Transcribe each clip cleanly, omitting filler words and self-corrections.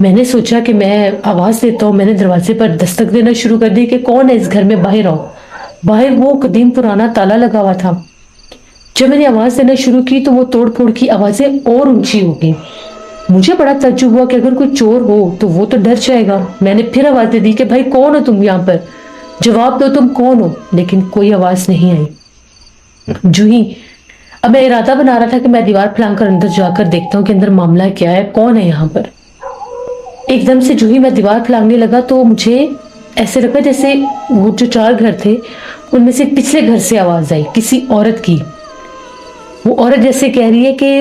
میں نے سوچا کہ میں آواز دیتا ہوں. میں نے دروازے پر دستک دینا شروع کر دی کہ کون ہے اس گھر میں, باہر آؤ. باہر وہ قدیم پرانا تالا لگا ہوا تھا. جب میں نے آواز دینا شروع کی تو وہ توڑ پھوڑ کی آوازیں اور اونچی ہو گئی. مجھے بڑا تعجب ہوا کہ اگر کوئی چور ہو تو وہ تو ڈر جائے گا. میں نے پھر آواز دے دی کہ بھائی کون ہو تم یہاں پر, جواب دو تم کون ہو. لیکن کوئی آواز نہیں آئی. جو ہی اب میں ارادہ بنا رہا تھا کہ میں دیوار پھلانگ کر اندر جا کر دیکھتا ہوں کہ اندر معاملہ کیا ہے, کون ہے یہاں پر. ایک دم سے جو ہی میں دیوار پھلانگنے لگا تو مجھے ایسے لگا جیسے وہ جو 4 گھر تھے ان میں سے پچھلے گھر سے آواز آئی کسی عورت کی. وہ عورت جیسے کہہ رہی ہے کہ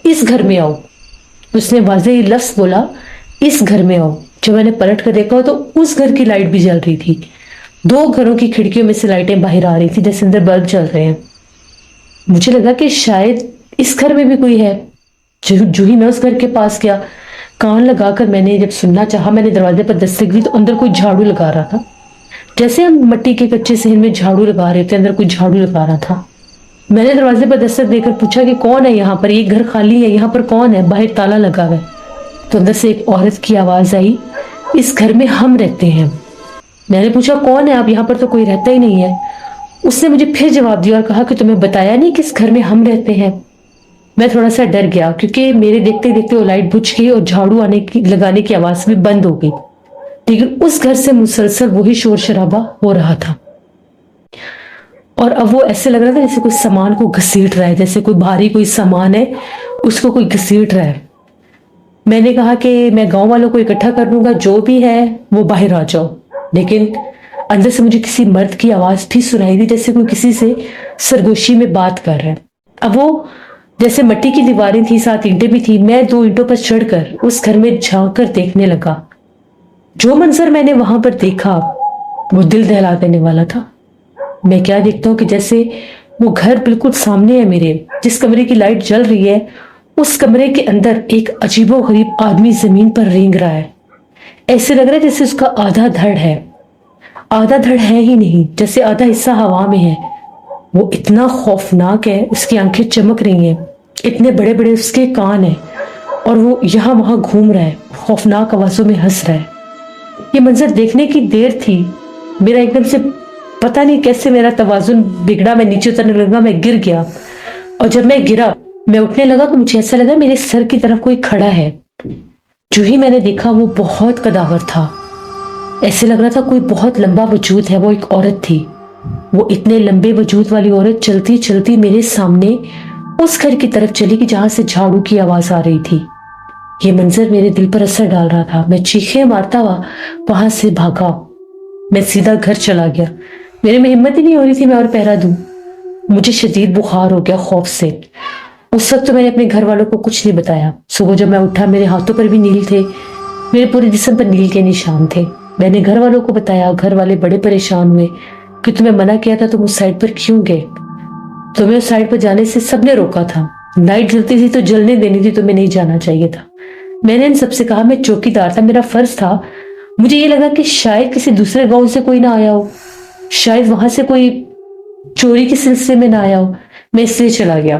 اس گھر میں آؤ. اس نے واضح لفظ بولا, اس گھر میں آؤ. جب میں نے پلٹ کر دیکھا تو اس گھر کی لائٹ بھی جل رہی تھی. 2 گھروں کی کھڑکیوں میں سے لائٹیں باہر آ رہی تھی جیسے اندر بلب جل رہے ہیں. مجھے لگا کہ شاید اس گھر میں بھی کوئی ہے. جو ہی میں اس گھر کے پاس گیا, کان لگا کر میں نے جب سننا چاہا, میں نے دروازے پر دستک دی تو اندر کوئی جھاڑو لگا رہا تھا. جیسے ہم مٹی کے کچے صحن میں جھاڑو لگا رہے تھے, اندر کوئی جھاڑو لگا رہا تھا. میں نے دروازے پر دستک دے کر پوچھا کہ کون ہے یہاں پر, یہ گھر خالی ہے, یہاں پر کون ہے, باہر تالا لگا ہوا ہے. تو اندر سے ایک عورت کی آواز آئی, اس گھر میں ہم رہتے ہیں. میں نے پوچھا کون ہے آپ, یہاں پر تو کوئی رہتا ہی نہیں ہے. اس نے مجھے پھر جواب دیا اور کہا کہ تمہیں بتایا نہیں کس گھر میں ہم رہتے ہیں. میں تھوڑا سا ڈر گیا کیونکہ میرے دیکھتے دیکھتے وہ لائٹ بجھ گئی اور جھاڑو لگانے کی آواز بھی بند ہو گئی. لیکن اس گھر سے مسلسل وہی شور شرابہ ہو رہا تھا. اور اب وہ ایسے لگ رہا تھا جیسے کوئی سامان کو گھسیٹ رہا ہے, جیسے کوئی بھاری کوئی سامان ہے اس کو کوئی گھسیٹ رہا ہے. میں نے کہا کہ میں گاؤں والوں کو اکٹھا کر لوں گا, جو بھی ہے وہ باہر آ جاؤ. لیکن اندر سے مجھے کسی مرد کی آواز بھی سنائی دی جیسے کوئی کسی سے سرگوشی میں بات کر رہا ہے. اب وہ جیسے مٹی کی دیواریں تھی, 7 اینٹیں بھی تھی. میں 2 اینٹوں پر چڑھ کر اس گھر میں جھانک کر دیکھنے لگا. جو منظر میں نے وہاں پر دیکھا وہ دل دہلا دینے والا تھا. میں کیا دیکھتا ہوں کہ جیسے وہ گھر بالکل سامنے ہے میرے, جس کمرے کی لائٹ جل رہی ہے اس کمرے کے اندر ایک عجیب و غریب آدمی زمین پر رینگ رہا ہے. ایسے لگ رہا ہے جیسے اس کا آدھا دھڑ ہے, آدھا دھڑ ہے ہی نہیں, جیسے آدھا حصہ ہوا میں ہے. وہ اتنا خوفناک ہے, اس کی آنکھیں چمک رہی ہیں, اتنے بڑے بڑے اس کے کان ہیں, اور وہ یہاں وہاں گھوم رہا ہے, خوفناک آوازوں میں ہنس رہا ہے. یہ منظر دیکھنے کی دیر تھی, میرا ایک دم سے پتہ نہیں کیسے میرا توازن بگڑا, میں نیچے اترنے لگا, میں گر گیا. اور جب میں گرا, میں اٹھنے لگا تو مجھے ایسا لگا میرے سر کی طرف کوئی کھڑا ہے. جو ہی میں نے دیکھا وہ بہت قداور تھا, ایسے لگ رہا تھا کوئی بہت لمبا وجود ہے. وہ ایک عورت تھی. وہ اتنے لمبے وجود والی عورت چلتی چلتی میرے سامنے اس گھر کی طرف چلی کہ جہاں سے جھاڑو کی آواز آ رہی تھی. یہ منظر میرے دل پر اثر ڈال رہا تھا. میں چیخیں مارتا ہوا وہاں سے بھاگا. میں سیدھا گھر چلا گیا. میرے میں ہمت ہی نہیں ہو رہی تھی میں اور پہرا دوں. مجھے شدید بخار ہو گیا خوف سے. اس وقت تو میں نے اپنے گھر والوں کو کچھ نہیں بتایا. صبح جب میں اٹھا میرے ہاتھوں پر بھی نیل تھے, میرے پورے جسم پر نیل کے نشان تھے. میں نے گھر والوں کو بتایا. گھر والے بڑے پریشان ہوئے کہ تمہیں منع کیا تھا, تم اس سائڈ پر کیوں گئے؟ تمہیں اس سائڈ پر جانے سے سب نے روکا تھا. لائٹ جلتی تھی تو جلنے دینی تھی, تمہیں نہیں جانا چاہیے تھا. میں نے ان سب سے کہا میں چوکی دار تھا, میرا فرض تھا. مجھے یہ لگا کہ شاید کسی دوسرے گاؤں سے کوئی نہ آیا ہو, شاید وہاں سے کوئی چوری کے سلسلے میں نہ آیا ہو, میں اس لیے چلا گیا.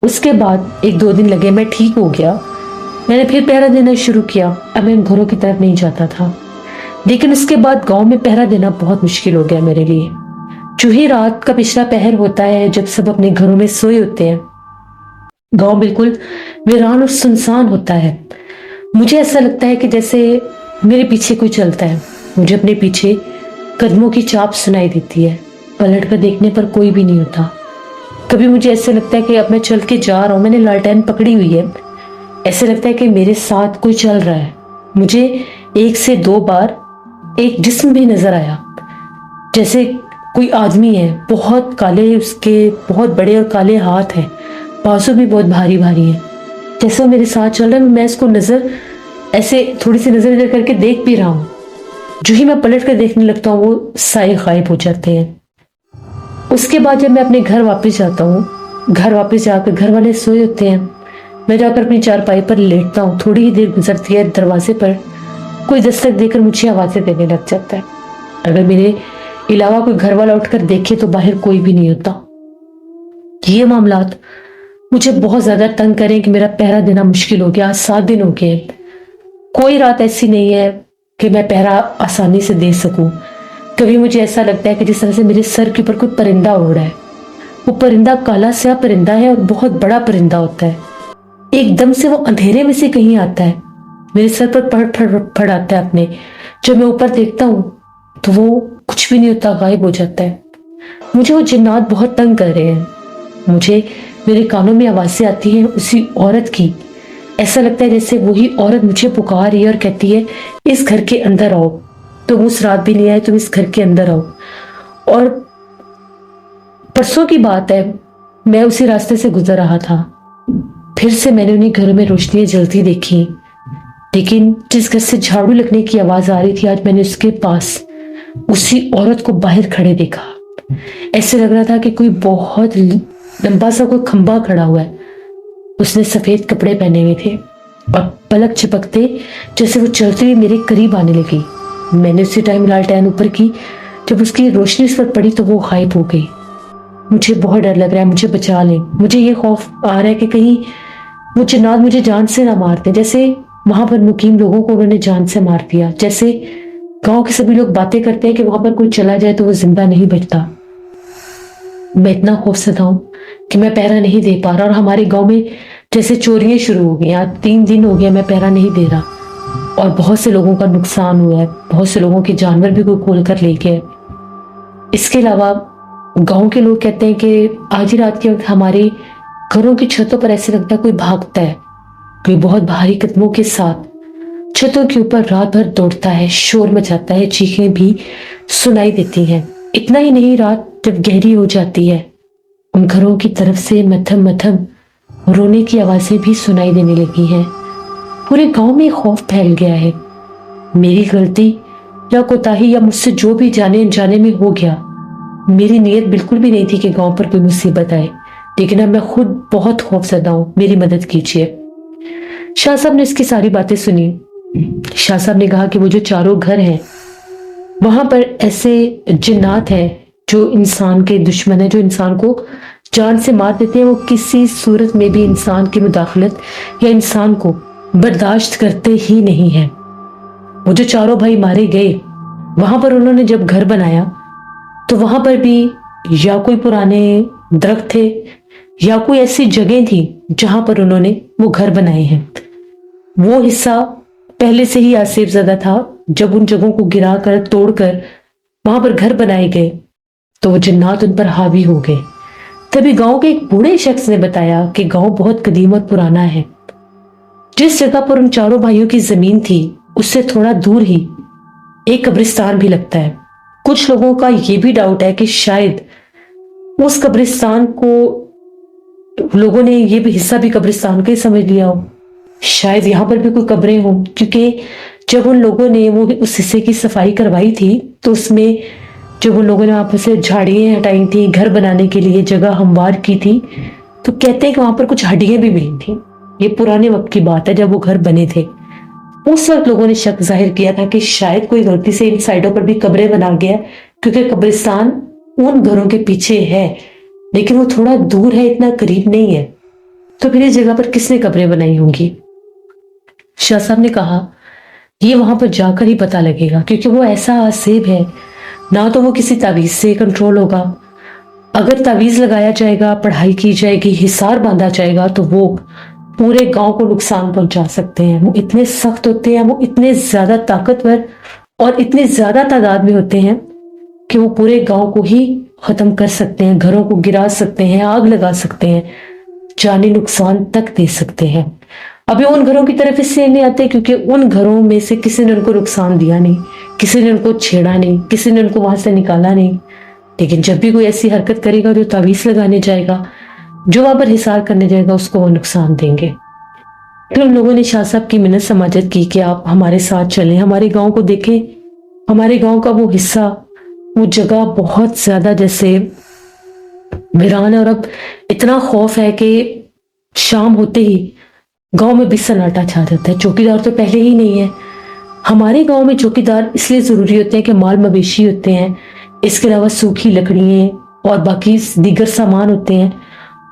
اس کے بعد 1-2 دن لگے, میں ٹھیک ہو گیا. میں نے پھر پہرا دینا شروع کیا. اب میں گھروں کی طرف نہیں جاتا تھا. لیکن اس کے بعد گاؤں میں پہرا دینا بہت مشکل ہو گیا میرے لیے. جو ہی رات کا پچھلا پہر ہوتا ہے, جب سب اپنے گھروں میں سوئے ہوتے ہیں, گاؤں بالکل ویران اور سنسان ہوتا ہے. مجھے ایسا لگتا ہے کہ جیسے میرے پیچھے کوئی چلتا ہے. مجھے اپنے پیچھے قدموں کی چاپ سنائی دیتی ہے. پلٹ کر دیکھنے پر کوئی بھی نہیں ہوتا. کبھی مجھے ایسے لگتا ہے کہ اب میں چل کے جا رہا ہوں, میں نے لالٹین پکڑی ہوئی ہے, ایسے لگتا ہے کہ میرے ساتھ کوئی چل رہا ہے. مجھے 1 سے 2 بار ایک جسم بھی نظر آیا, جیسے کوئی آدمی ہے, بہت کالے, اس کے بہت بڑے اور کالے ہاتھ ہیں, بازو بھی بہت بھاری بھاری ہیں, جیسے وہ میرے ساتھ چل رہا ہے. میں اس کو نظر ایسے تھوڑی سی نظر ادھر کر کے دیکھ بھی رہا ہوں. جو ہی میں پلٹ کر دیکھنے لگتا ہوں وہ سائے غائب ہو جاتے ہیں. اس کے بعد جب میں اپنے گھر واپس جاتا ہوں, گھر واپس جا کر گھر والے سوئے ہوتے ہیں, میں جا کر اپنی چارپائی پر لیٹتا ہوں. تھوڑی ہی دیر گزرتی ہے, دروازے پر کوئی دستک دے کر مجھے آوازیں دینے لگ جاتا ہے. اگر میرے علاوہ کوئی گھر والا اٹھ کر دیکھے تو باہر کوئی بھی نہیں ہوتا. یہ معاملات مجھے بہت زیادہ تنگ کریں کہ میرا پہرا دینا مشکل ہو گیا. 7 دن ہو گئے. کوئی رات ایسی نہیں ہے کہ میں پہرا آسانی سے دے سکوں. کبھی مجھے ایسا لگتا ہے کہ جس طرح سے میرے سر کے اوپر کوئی پرندہ اڑ رہا ہے. وہ پرندہ کالا سیاہ پرندہ ہے اور بہت بڑا پرندہ ہوتا ہے. ایک دم سے وہ اندھیرے میں سے کہیں آتا ہے, میرے سر پر پڑ آتا ہے اپنے. جب میں اوپر دیکھتا ہوں تو وہ کچھ بھی نہیں ہوتا, غائب ہو جاتا ہے. مجھے وہ جنات بہت تنگ کر رہے ہیں. مجھے میرے کانوں میں آوازیں آتی ہیں اسی عورت کی. ایسا لگتا ہے جیسے وہی عورت مجھے پکار رہی ہے اور کہتی ہے اس گھر کے اندر آؤ, تم اس رات بھی نہیں آئے, تم اس گھر کے اندر آؤ. اور پرسوں کی بات ہے, میں اسی راستے سے گزر رہا تھا. پھر سے میں نے انہیں گھروں میں روشنیاں جلتی دیکھی, لیکن جس گھر سے جھاڑو لگنے کی آواز آ رہی تھی آج میں نے اس کے پاس اسی عورت کو باہر کھڑے دیکھا. ایسے لگ رہا تھا کہ کوئی بہت لمبا سا کوئی کھمبا کھڑا ہوا ہے. اس نے سفید کپڑے پہنے ہوئے تھے اور پلک چپکتے جیسے وہ چلتے ہوئے میرے قریب آنے لگی. میں نے اسی ٹائم لالٹین اوپر کی, جب اس کی روشنی اس پر پڑی تو وہ غائب ہو گئی. مجھے بہت ڈر لگ رہا ہے, مجھے بچا لیں. مجھے یہ خوف آ رہا ہے کہ کہیں وہ جنات مجھے جان سے نہ مار دیں, جیسے وہاں پر مقیم لوگوں کو انہوں نے جان سے مار دیا. جیسے گاؤں کے سبھی لوگ باتیں کرتے ہیں کہ وہاں پر کوئی چلا جائے تو وہ زندہ نہیں بچتا. میں اتنا خوفزدہ ہوں کہ میں پہرا نہیں دے پا رہا, اور ہمارے گاؤں میں جیسے چوریاں شروع ہو گئی. آج 3 دن ہو گیا میں پہرا نہیں دے رہا, اور بہت سے لوگوں کا نقصان ہوا ہے. بہت سے لوگوں کے جانور بھی کوئی کھول کر لے گئے. اس کے علاوہ گاؤں کے لوگ کہتے ہیں کہ آج ہی رات کے وقت ہمارے گھروں کی چھتوں پر ایسے لگتا ہے کوئی بھاگتا ہے, کوئی بہت بھاری قدموں کے ساتھ چھتوں کے اوپر رات بھر دوڑتا ہے, شور مچاتا ہے, چیخیں بھی سنائی دیتی ہیں. اتنا ہی نہیں, رات جب گہری ہو جاتی ہے ان گھروں کی طرف سے مدھم مدھم رونے کی آوازیں بھی سنائی دینے لگی ہیں. پورے گاؤں میں خوف پھیل گیا ہے. میری غلطی یا کوتاہی یا مجھ سے جو بھی جانے انجانے میں ہو گیا, میری نیت بالکل بھی نہیں تھی کہ گاؤں پر کوئی مصیبت آئے, لیکن اب میں خود بہت خوفزدہ ہوں, میری مدد کیجیے. شاہ صاحب نے اس کی ساری باتیں سنی. شاہ صاحب نے کہا کہ وہ جو 4 گھر ہیں وہاں پر ایسے جنات ہیں جو انسان کے دشمن ہیں, جو انسان کو جان سے مار دیتے ہیں. وہ کسی صورت میں بھی انسان کی مداخلت یا انسان کو برداشت کرتے ہی نہیں ہیں. وہ جو 4 بھائی مارے گئے وہاں پر انہوں نے جب گھر بنایا تو وہاں پر بھی یا کوئی پرانے درخت تھے یا کوئی ایسی جگہ تھی جہاں پر انہوں نے وہ گھر بنائے ہیں. وہ حصہ پہلے سے ہی آسیب زدہ تھا. جب ان جگہوں کو گرا کر توڑ کر وہاں پر گھر بنائے گئے تو وہ جنات ان پر حاوی ہو گئے. تبھی گاؤں کے ایک بوڑھے شخص نے بتایا کہ گاؤں بہت قدیم اور پرانا ہے. جس جگہ پر ان 4 بھائیوں کی زمین تھی اس سے تھوڑا دور ہی ایک قبرستان بھی لگتا ہے. کچھ لوگوں کا یہ بھی ڈاؤٹ ہے کہ شاید اس قبرستان کو لوگوں نے یہ بھی حصہ بھی قبرستان کا ہی سمجھ لیا ہو. شاید یہاں پر بھی کوئی قبریں ہوں, کیونکہ جب ان لوگوں نے وہ اس حصے کی صفائی کروائی تھی تو اس میں جب ان لوگوں نے وہاں پر سے جھاڑیاں ہٹائی تھیں, گھر بنانے کے لیے جگہ ہموار کی تھی, تو کہتے ہیں کہ وہاں پر کچھ ہڈیاں بھی ملی تھیں. یہ پرانے وقت کی بات ہے جب وہ گھر بنے تھے. اس وقت لوگوں نے شک ظاہر کیا تھا کہ شاید کوئی غلطی سے ان سائڈوں پر بھی قبریں بنا گیا, کیونکہ قبرستان ان گھروں کے پیچھے ہے لیکن وہ تھوڑا دور ہے, اتنا قریب نہیں ہے. تو پھر اس جگہ پر کس نے قبریں بنائی ہوں گی؟ شاہ صاحب نے کہا یہ وہاں پر جا کر ہی پتا لگے گا, کیونکہ وہ ایسا آسیب ہے. نہ تو وہ کسی تعویذ سے کنٹرول ہوگا. اگر تعویذ لگایا جائے گا, پڑھائی کی جائے گی, حصار باندھا جائے گا تو وہ پورے گاؤں کو نقصان پہنچا سکتے ہیں. وہ اتنے سخت ہوتے ہیں, وہ اتنے زیادہ طاقتور اور اتنے زیادہ تعداد میں ہوتے ہیں کہ وہ پورے گاؤں کو ہی ختم کر سکتے ہیں, گھروں کو گرا سکتے ہیں, آگ لگا سکتے ہیں, جانی نقصان تک دے سکتے ہیں. ابھی ان گھروں کی طرف اس سے نہیں آتے کیونکہ ان گھروں میں سے کسی نے ان کو نقصان دیا نہیں, کسی نے ان کو چھیڑا نہیں, کسی نے ان کو وہاں سے نکالا نہیں. لیکن جب بھی کوئی ایسی حرکت کرے گا جو تعویذ لگانے جائے گا, جو وہاں پر حصار کرنے جائے گا, اس کو وہ نقصان دیں گے. پھر ان لوگوں نے شاہ صاحب کی منت سماجت کی کہ آپ ہمارے ساتھ چلیں, ہمارے گاؤں کو دیکھیں. ہمارے گاؤں کا وہ حصہ, وہ جگہ بہت زیادہ جیسے ویران ہے, اور اب اتنا خوف ہے کہ شام ہوتے ہی گاؤں میں بھی سناٹا چھا جاتا ہے. چوکیدار تو پہلے ہی نہیں ہے. ہمارے گاؤں میں چوکیدار اس لیے ضروری ہوتے ہیں کہ مال مویشی ہوتے ہیں, اس کے علاوہ سوکھی لکڑیاں اور باقی دیگر سامان ہوتے ہیں,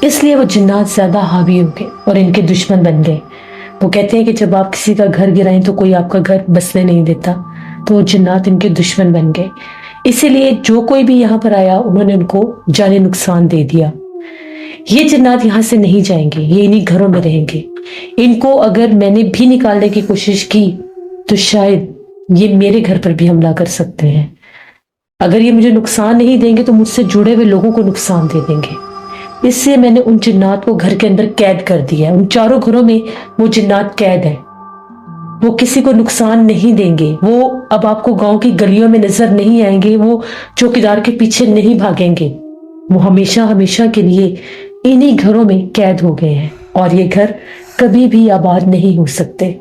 اس لیے وہ جنات زیادہ حاوی ہو گئے اور ان کے دشمن بن گئے۔ وہ کہتے ہیں کہ جب آپ کسی کا گھر گرائیں تو کوئی آپ کا گھر بسنے نہیں دیتا، تو وہ جنات ان کے دشمن بن گئے۔ اسی لیے جو کوئی بھی یہاں پر آیا انہوں نے ان کو جانے نقصان دے دیا۔ یہ جنات یہاں سے نہیں جائیں گے، یہ انہی گھروں میں رہیں گے۔ ان کو اگر میں نے بھی نکالنے کی کوشش کی تو شاید یہ میرے گھر پر بھی حملہ کر سکتے ہیں۔ اگر یہ مجھے نقصان نہیں دیں گے تو مجھ سے جڑے ہوئے لوگوں کو نقصان دے دیں گے۔ اس سے میں نے ان جنات کو گھر کے اندر قید کر دیا ہے۔ ان چاروں گھروں میں وہ جنات قید ہیں، وہ کسی کو نقصان نہیں دیں گے۔ وہ اب آپ کو گاؤں کی گلیوں میں نظر نہیں آئیں گے، وہ چوکیدار کے پیچھے نہیں بھاگیں گے۔ وہ ہمیشہ ہمیشہ کے لیے انہی گھروں میں قید ہو گئے ہیں، اور یہ گھر کبھی بھی آباد نہیں ہو سکتے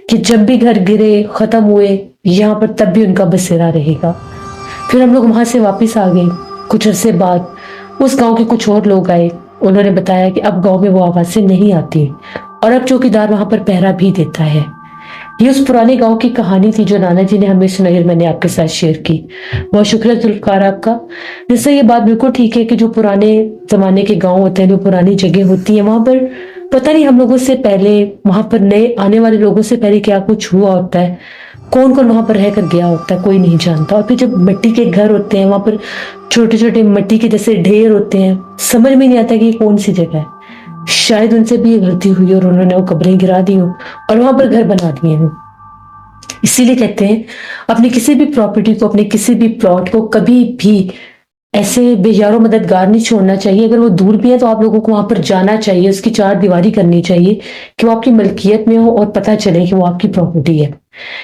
کہ جب بھی گھر گرے ختم ہوئے یہاں پر تب بھی ان کا بسیرا رہے گا۔ پھر ہم لوگ وہاں سے واپس آ گئے۔ کچھ عرصے بعد اس گاؤں کے کچھ اور لوگ آئے، انہوں نے بتایا کہ اب گاؤں میں وہ آوازیں نہیں آتی اور اب چوکیدار وہاں پر پہرا بھی دیتا ہے۔ یہ اس پرانے گاؤں کی کہانی تھی جو نانا جی نے ہمیں سنائی اور میں نے آپ کے ساتھ شیئر کی۔ بہت شکریہ ذوالفقار آپ کا۔ جس سے یہ بات بالکل ٹھیک ہے کہ جو پرانے زمانے کے گاؤں ہوتے ہیں، جو پرانی جگہ ہوتی ہیں، وہاں پر پتہ نہیں ہم لوگوں سے پہلے، وہاں پر نئے آنے والے لوگوں سے پہلے کیا کچھ ہوا ہوتا ہے، کون کون وہاں پر رہ کر گیا ہوتا ہے، کوئی نہیں جانتا۔ اور پھر جب مٹی کے گھر ہوتے ہیں، وہاں پر چھوٹے چھوٹے مٹی کے جیسے ڈھیر ہوتے ہیں، سمجھ میں نہیں آتا کہ یہ کون سی جگہ ہے۔ شاید ان سے بھی یہ غلطی ہوئی اور انہوں نے وہ قبریں گرا دی ہوں اور وہاں پر گھر بنا دیے ہوں۔ اسی لیے کہتے ہیں اپنی کسی بھی پراپرٹی کو، اپنے کسی بھی پلاٹ کو کبھی بھی ایسے بے یار و مددگار نہیں چھوڑنا چاہیے۔ اگر وہ دور بھی ہے تو آپ لوگوں کو وہاں پر جانا چاہیے، اس کی چار دیواری کرنی چاہیے کہ وہ آپ کی ملکیت میں ہو اور پتہ چلے کہ وہ آپ کی پراپرٹی ہے۔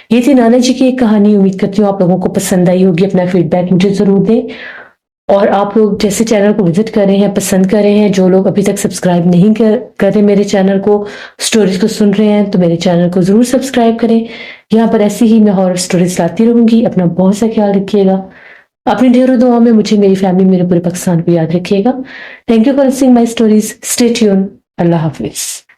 یہ تھی نانا جی کی ایک کہانی۔ امید کرتی ہوں آپ لوگوں کو پسند آئی ہوگی۔ اپنا فیڈ بیک مجھے ضرور دیں، اور آپ لوگ جیسے چینل کو وزٹ کر رہے ہیں، پسند کر رہے ہیں، جو لوگ ابھی تک سبسکرائب نہیں کر رہے میرے چینل کو، سٹوریز کو سن رہے ہیں، تو میرے چینل کو ضرور سبسکرائب کریں۔ یہاں پر ایسی ہی میں ہارر سٹوریز لاتی رہوں گی۔ اپنا بہت سا خیال رکھیے گا، اپنی ڈھیروں دعاؤں میں مجھے، میری فیملی، میرے پورے پاکستان کو یاد رکھیے گا۔ Thank you for listening my stories. Stay tune. اللہ حافظ۔